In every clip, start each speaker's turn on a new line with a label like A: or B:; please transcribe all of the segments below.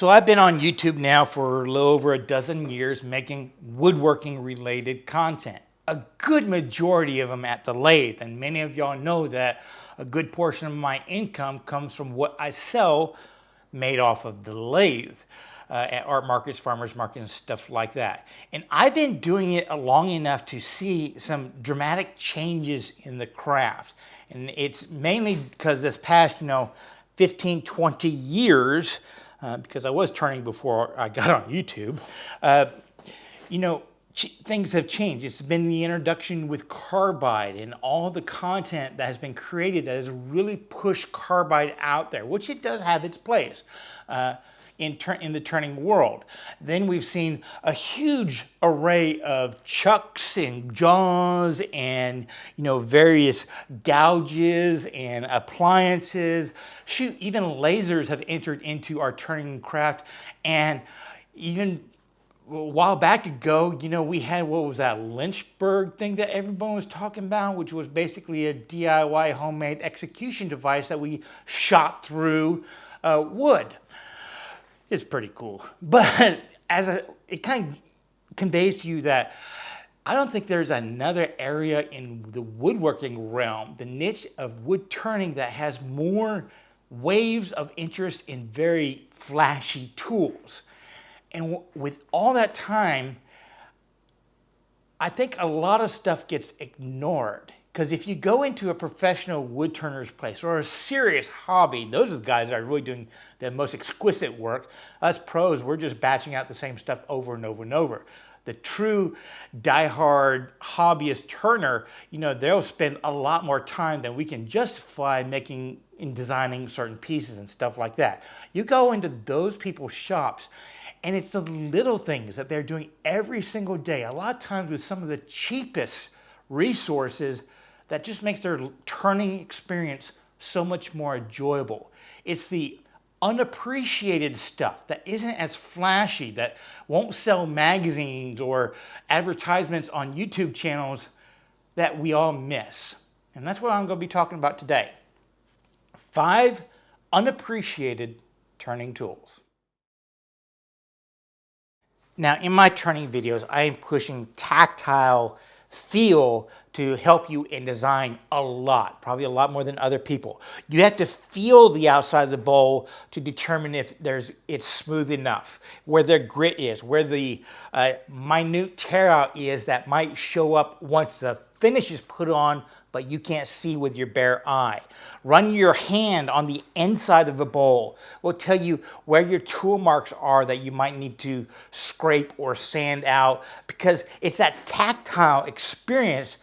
A: So I've been on YouTube now for a little over a dozen years making woodworking related content. A good majority of them at the lathe, and many of y'all know that a good portion of my income comes from what I sell made off of the lathe at art markets, farmers markets, and stuff like that. And I've been doing it long enough to see some dramatic changes in the craft. And it's mainly because this past, 15, 20 years, because I was turning before I got on YouTube, things have changed. It's been the introduction with carbide and all the content that has been created that has really pushed carbide out there, which it does have its place in the turning world. Then we've seen a huge array of chucks and jaws and various gouges and appliances. Shoot, even lasers have entered into our turning craft. And even a while back ago, we had, what was that, Lynchburg thing that everyone was talking about, which was basically a DIY homemade execution device that we shot through wood. It's pretty cool. But it kind of conveys to you that I don't think there's another area in the woodworking realm, the niche of wood turning, that has more waves of interest in very flashy tools. And with all that time, I think a lot of stuff gets ignored. Because if you go into a professional wood turner's place or a serious hobby, those are the guys that are really doing the most exquisite work. Us pros, we're just batching out the same stuff over and over and over. The true diehard hobbyist turner, they'll spend a lot more time than we can justify making in designing certain pieces and stuff like that. You go into those people's shops, and it's the little things that they're doing every single day, a lot of times with some of the cheapest resources, that just makes their turning experience so much more enjoyable. It's the unappreciated stuff that isn't as flashy, that won't sell magazines or advertisements on YouTube channels, that we all miss. And that's what I'm going to be talking about today. 5 unappreciated turning tools. Now, in my turning videos, I am pushing tactile feel to help you in design a lot, probably a lot more than other people. You have to feel the outside of the bowl to determine if it's smooth enough, where the grit is, where the minute tear out is that might show up once the finish is put on, but you can't see with your bare eye. Run your hand on the inside of the bowl. Will tell you where your tool marks are that you might need to scrape or sand out, because it's that tactile experience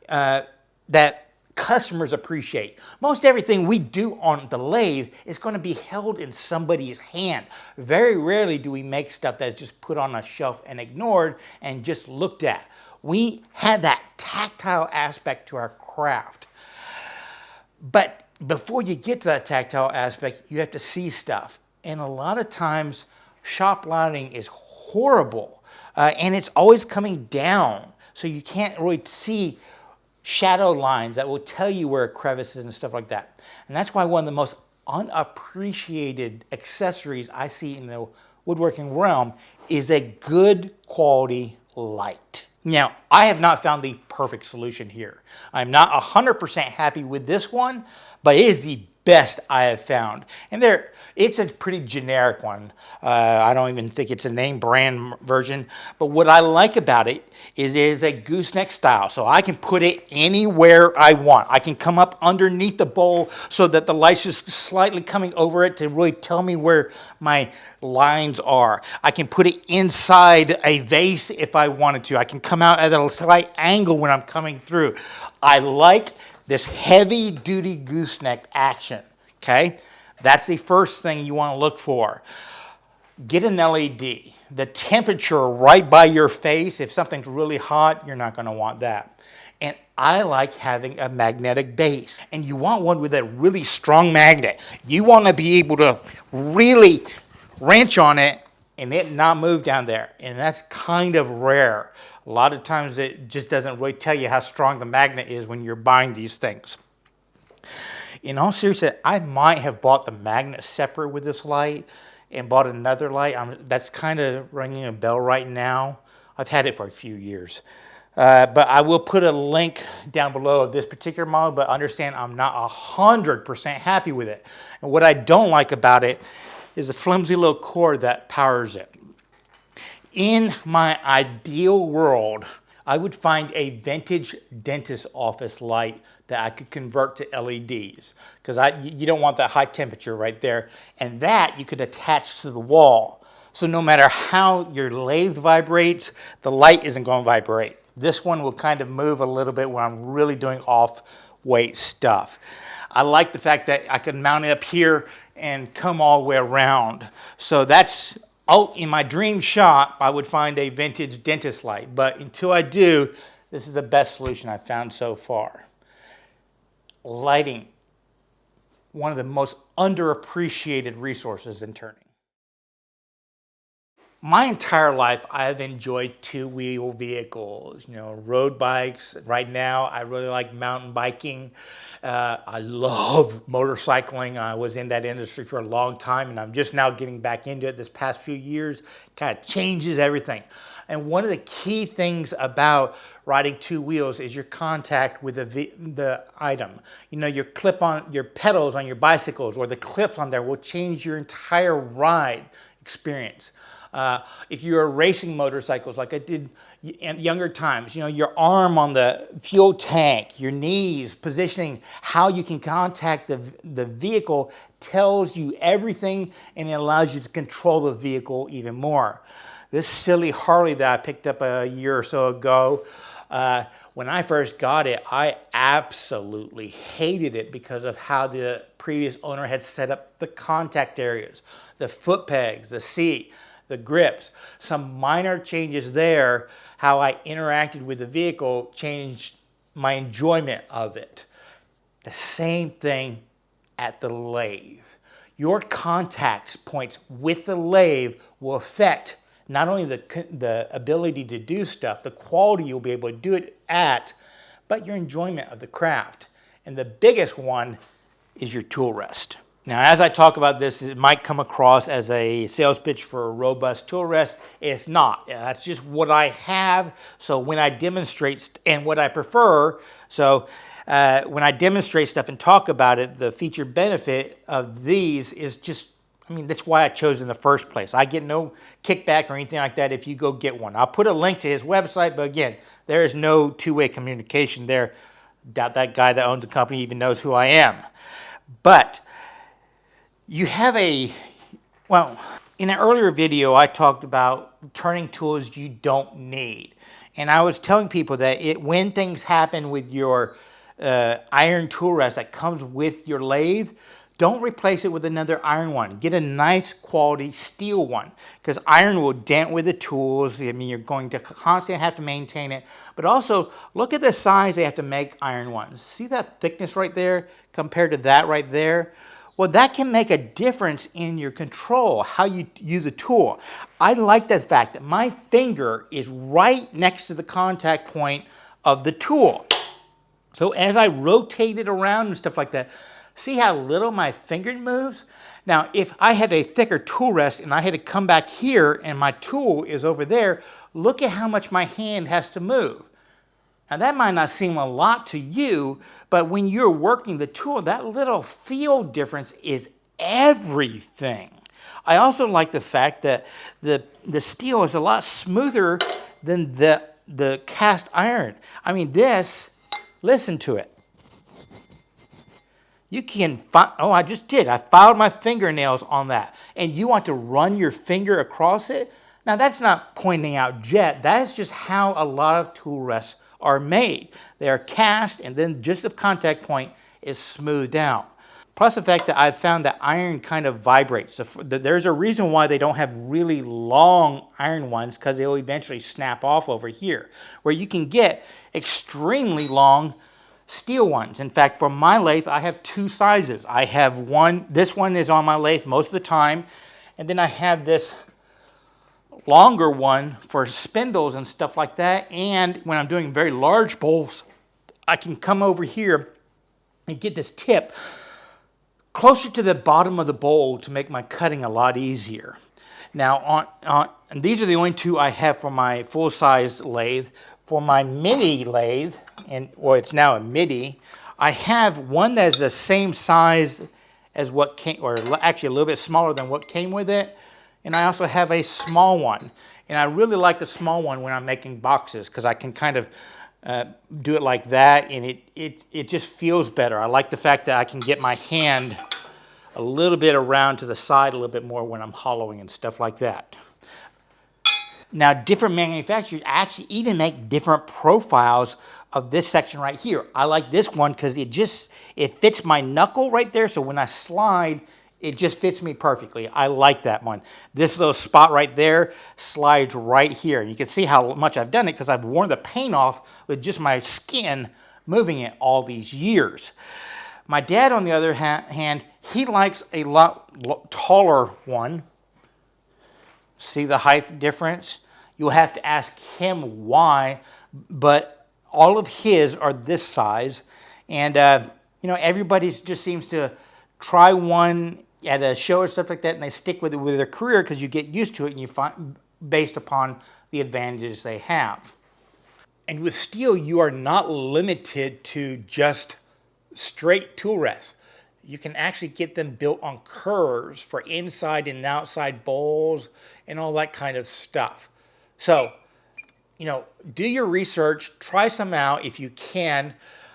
A: that customers appreciate. Most everything we do on the lathe is going to be held in somebody's hand. Very rarely do we make stuff that's just put on a shelf and ignored and just looked at. We have that tactile aspect to our craft. But before you get to that tactile aspect, you have to see stuff. And a lot of times, shop lighting is horrible. And it's always coming down. So you can't really see shadow lines that will tell you where a crevice is and stuff like that. And that's why one of the most unappreciated accessories I see in the woodworking realm is a good quality light. Now, I have not found the perfect solution here. I'm not 100% happy with this one, but it is the best I have found. And it's a pretty generic one. I don't even think it's a name brand version. But what I like about it is a gooseneck style. So I can put it anywhere I want. I can come up underneath the bowl so that the light's just slightly coming over it to really tell me where my lines are. I can put it inside a vase if I wanted to. I can come out at a slight angle when I'm coming through. I like this heavy-duty gooseneck action, okay? That's the first thing you want to look for. Get an LED. The temperature right by your face, if something's really hot, you're not going to want that. And I like having a magnetic base. And you want one with a really strong magnet. You want to be able to really wrench on it and it not move down there. And that's kind of rare. A lot of times it just doesn't really tell you how strong the magnet is when you're buying these things. In all seriousness, I might have bought the magnet separate with this light. and bought another light. That's kind of ringing a bell right now. I've had it for a few years. But I will put a link down below of this particular model, but understand I'm not 100% happy with it. And what I don't like about it is the flimsy little cord that powers it. In my ideal world, I would find a vintage dentist office light that I could convert to LEDs, because you don't want that high temperature right there, and that you could attach to the wall. So no matter how your lathe vibrates, the light isn't going to vibrate. This one will kind of move a little bit when I'm really doing off-weight stuff. I like the fact that I can mount it up here and come all the way around. So that's, in my dream shop, I would find a vintage dentist light. But until I do, this is the best solution I've found so far. Lighting, one of the most underappreciated resources in turning. My entire life, I've enjoyed two-wheel vehicles, road bikes. Right now, I really like mountain biking. I love motorcycling. I was in that industry for a long time, and I'm just now getting back into it this past few years. Kind of changes everything. And one of the key things about riding two wheels is your contact with the item. Your your pedals on your bicycles or the clips on there will change your entire ride experience. If you're racing motorcycles like I did in younger times, your arm on the fuel tank, your knees, positioning, how you can contact the vehicle tells you everything, and it allows you to control the vehicle even more. This silly Harley that I picked up a year or so ago, when I first got it, I absolutely hated it because of how the previous owner had set up the contact areas, the foot pegs, the seat, the grips. Some minor changes there, how I interacted with the vehicle changed my enjoyment of it. The same thing at the lathe. Your contact points with the lathe will affect not only the ability to do stuff, the quality you'll be able to do it at, but your enjoyment of the craft. And the biggest one is your tool rest. Now, as I talk about this, it might come across as a sales pitch for a robust tool rest. It's not. That's just what I have. So when I demonstrate, and what I prefer, when I demonstrate stuff and talk about it, the feature benefit of these is just, that's why I chose in the first place. I get no kickback or anything like that if you go get one. I'll put a link to his website, but again, there is no two-way communication there. Doubt that guy that owns the company even knows who I am. But you have in an earlier video, I talked about turning tools you don't need. And I was telling people that when things happen with your iron tool rest that comes with your lathe, don't replace it with another iron one. Get a nice quality steel one, because iron will dent with the tools. You're going to constantly have to maintain it. But also, look at the size they have to make iron ones. See that thickness right there compared to that right there? Well, that can make a difference in your control, how you use a tool. I like the fact that my finger is right next to the contact point of the tool. So as I rotate it around and stuff like that, see how little my finger moves? Now, if I had a thicker tool rest and I had to come back here and my tool is over there, look at how much my hand has to move. Now, that might not seem a lot to you, but when you're working the tool, that little feel difference is everything. I also like the fact that the steel is a lot smoother than the cast iron. Listen to it. You can, I just did. I filed my fingernails on that. And you want to run your finger across it? Now, that's not pointing out jet. That is just how a lot of tool rests are made. They are cast, and then just the contact point is smoothed out. Plus the fact that I've found that iron kind of vibrates. So there's a reason why they don't have really long iron ones, because they'll eventually snap off over here, where you can get extremely long steel ones. In fact, for my lathe, I have two sizes. I have one, this one is on my lathe most of the time, and then I have this longer one for spindles and stuff like that. And when I'm doing very large bowls, I can come over here and get this tip closer to the bottom of the bowl to make my cutting a lot easier. Now, and these are the only two I have for my full-size lathe. For my mini lathe, or it's now a midi, I have one that's the same size as what came, or actually a little bit smaller than what came with it. And I also have a small one. And I really like the small one when I'm making boxes because I can kind of do it like that, and it just feels better. I like the fact that I can get my hand a little bit around to the side a little bit more when I'm hollowing and stuff like that. Now, different manufacturers actually even make different profiles of this section right here. I like this one because it fits my knuckle right there, so when I slide, it just fits me perfectly. I like that one. This little spot right there slides right here. And you can see how much I've done it because I've worn the paint off with just my skin moving it all these years. My dad, on the other hand, he likes a lot taller one. See the height difference? You'll have to ask him why, but all of his are this size. And, everybody just seems to try one at a show or stuff like that, and they stick with it with their career because you get used to it and you find based upon the advantages they have. And with steel, you are not limited to just straight tool rests. You can actually get them built on curves for inside and outside bowls and all that kind of stuff. So, do your research, try some out if you can,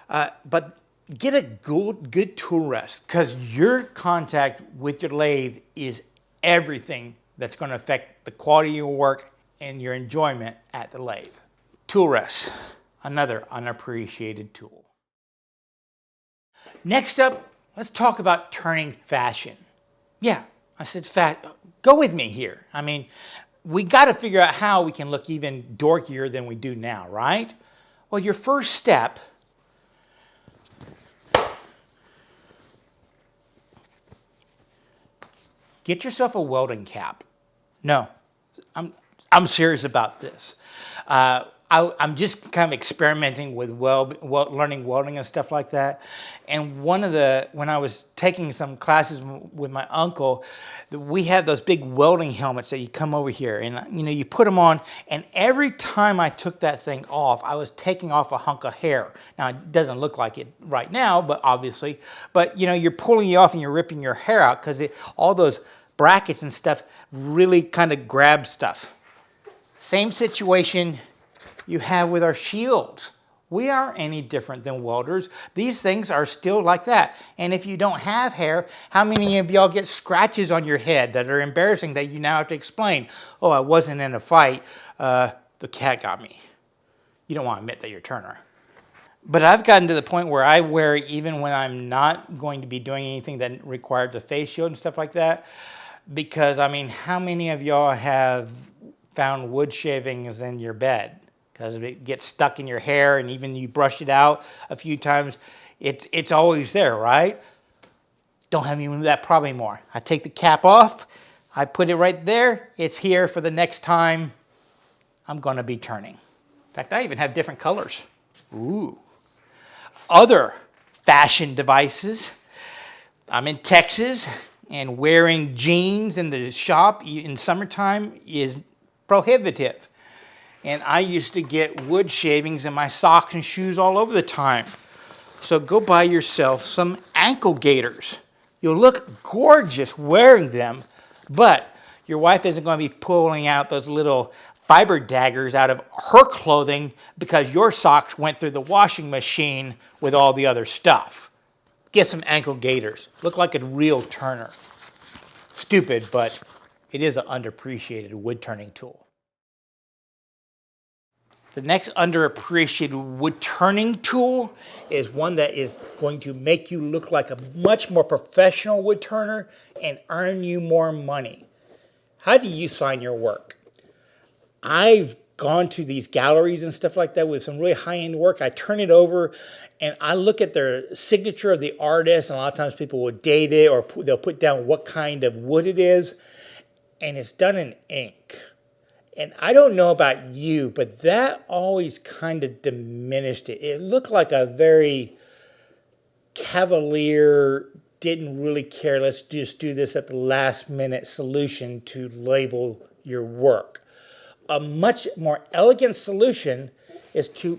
A: but get a good tool rest because your contact with your lathe is everything that's going to affect the quality of your work and your enjoyment at the lathe. Tool rest, another unappreciated tool. Next up, let's talk about turning fashion. Yeah, I said go with me here. I mean, we got to figure out how we can look even dorkier than we do now, right? Well, your first step get yourself a welding cap. No, I'm serious about this. I'm just kind of experimenting with learning welding and stuff like that. And when I was taking some classes with my uncle, we had those big welding helmets that you come over here and you put them on. And every time I took that thing off, I was taking off a hunk of hair. Now it doesn't look like it right now, but obviously, you're pulling it off and you're ripping your hair out because all those brackets and stuff really kind of grab stuff. Same situation you have with our shields. We aren't any different than welders. These things are still like that. And if you don't have hair, how many of y'all get scratches on your head that are embarrassing that you now have to explain? Oh, I wasn't in a fight. The cat got me. You don't want to admit that you're a turner. But I've gotten to the point where I wear it even when I'm not going to be doing anything that requires a face shield and stuff like that. Because, how many of y'all have found wood shavings in your bed? Because it gets stuck in your hair, and even you brush it out a few times, it's always there, right? Don't have any of that problem anymore. I take the cap off, I put it right there, it's here for the next time I'm going to be turning. In fact, I even have different colors. Ooh. Other fashion devices. I'm in Texas, and wearing jeans in the shop in summertime is prohibitive. And I used to get wood shavings in my socks and shoes all over the time. So go buy yourself some ankle gaiters. You'll look gorgeous wearing them, but your wife isn't going to be pulling out those little fiber daggers out of her clothing because your socks went through the washing machine with all the other stuff. Get some ankle gaiters. Look like a real turner. Stupid, but it is an underappreciated wood turning tool. The next underappreciated wood turning tool is one that is going to make you look like a much more professional wood turner and earn you more money. How do you sign your work? I've gone to these galleries and stuff like that with some really high-end work. I turn it over and I look at their signature of the artist, and a lot of times people will date it or they'll put down what kind of wood it is, and it's done in ink. And I don't know about you, but that always kind of diminished it. It looked like a very cavalier didn't really care. Let's just do this at the last minute solution to label your work. A much more elegant solution is to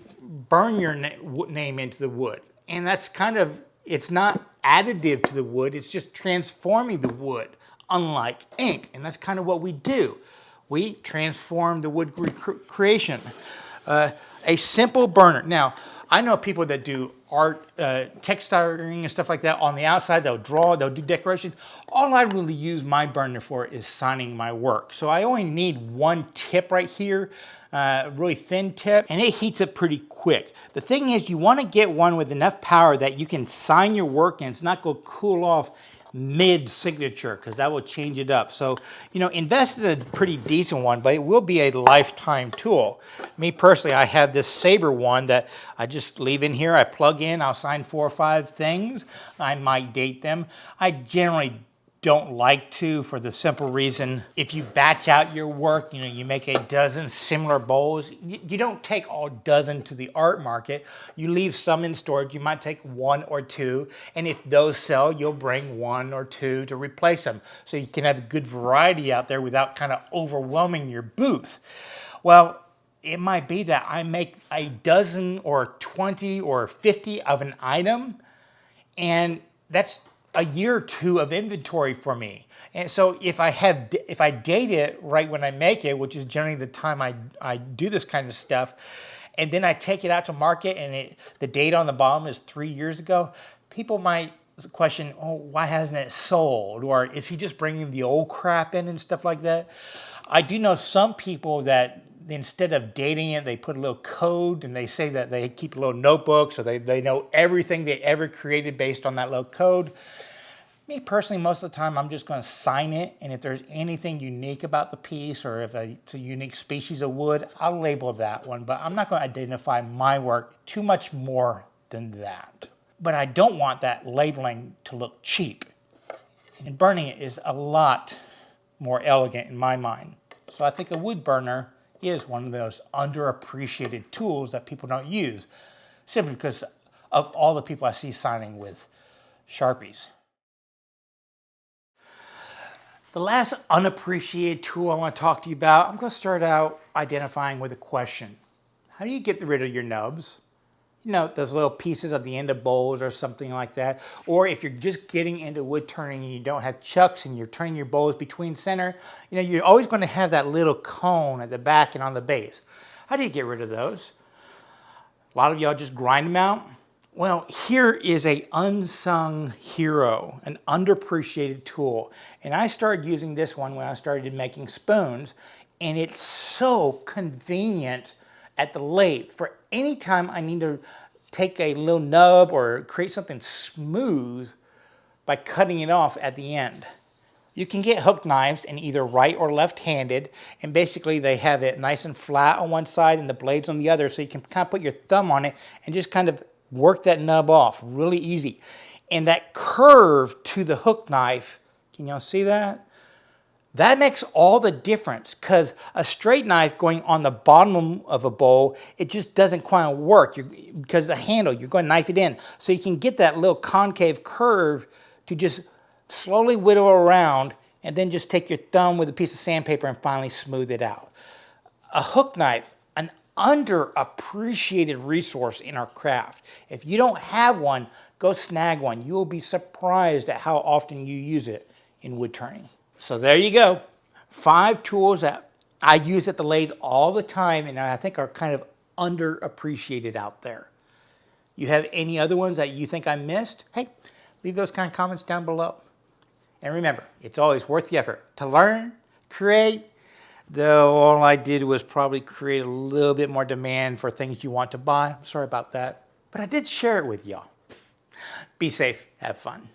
A: burn your name into the wood. And that's kind of, it's not additive to the wood, it's just transforming the wood, unlike ink. And that's kind of what we do. We transform the wood creation. A simple burner. Now, I know people that do art, textiling and stuff like that. On the outside, they'll draw, they'll do decorations. All I really use my burner for is signing my work. So I only need one tip right here, really thin tip, and it heats up pretty quick. The thing is, you want to get one with enough power that you can sign your work and it's not going to cool off mid-signature, because that will change it up. So, you know, invest in a pretty decent one, but it will be a lifetime tool. Me personally, I have this Sabre one that I just leave in here. I plug in, I'll sign 4 or 5 things. I might date them. I generally don't like to, for the simple reason, if you batch out your work, you know, you make a dozen similar bowls, you don't take all dozen to the art market. You leave some in storage. You might take 1 or 2, and if those sell, you'll bring 1 or 2 to replace them, so you can have a good variety out there without kind of overwhelming your booth. Well, it might be that I make a dozen or 20 or 50 of an item, and that's a year or 2 of inventory for me. And so if I date it right when I make it, which is generally the time I do this kind of stuff, and then I take it out to market and the date on the bottom is 3 years ago, people might question, oh, why hasn't it sold? Or is he just bringing the old crap in and stuff like that? I do know some people that instead of dating it, they put a little code, and they say that they keep a little notebook so they know everything they ever created based on that little code. Me personally, most of the time, I'm just going to sign it, and if there's anything unique about the piece, or if it's a unique species of wood, I'll label that one, but I'm not going to identify my work too much more than that. But I don't want that labeling to look cheap, and burning it is a lot more elegant in my mind. So I think a wood burner is one of those underappreciated tools that people don't use, simply because of all the people I see signing with Sharpies. The last unappreciated tool I want to talk to you about, I'm going to start out identifying with a question. How do you get rid of your nubs? You know, those little pieces at the end of bowls or something like that. Or if you're just getting into wood turning and you don't have chucks and you're turning your bowls between center, you know, you're always going to have that little cone at the back and on the base. How do you get rid of those? A lot of y'all just grind them out. Well, here is a unsung hero, an underappreciated tool. And I started using this one when I started making spoons, and it's so convenient at the lathe. For any time I need to take a little nub or create something smooth by cutting it off at the end. You can get hook knives in either right or left-handed, and basically they have it nice and flat on one side and the blades on the other, so you can kind of put your thumb on it and just kind of work that nub off. Really easy. And that curve to the hook knife, can y'all see that? That makes all the difference, because a straight knife going on the bottom of a bowl, it just doesn't quite work because the handle, you're going to knife it in. So you can get that little concave curve to just slowly whittle around, and then just take your thumb with a piece of sandpaper and finally smooth it out. A hook knife, an underappreciated resource in our craft. If you don't have one, go snag one. You will be surprised at how often you use it in wood turning. So there you go. 5 tools that I use at the lathe all the time, and I think are kind of underappreciated out there. You have any other ones that you think I missed? Hey, leave those kind of comments down below. And remember, it's always worth the effort to learn, create, though all I did was probably create a little bit more demand for things you want to buy. Sorry about that. But I did share it with y'all. Be safe. Have fun.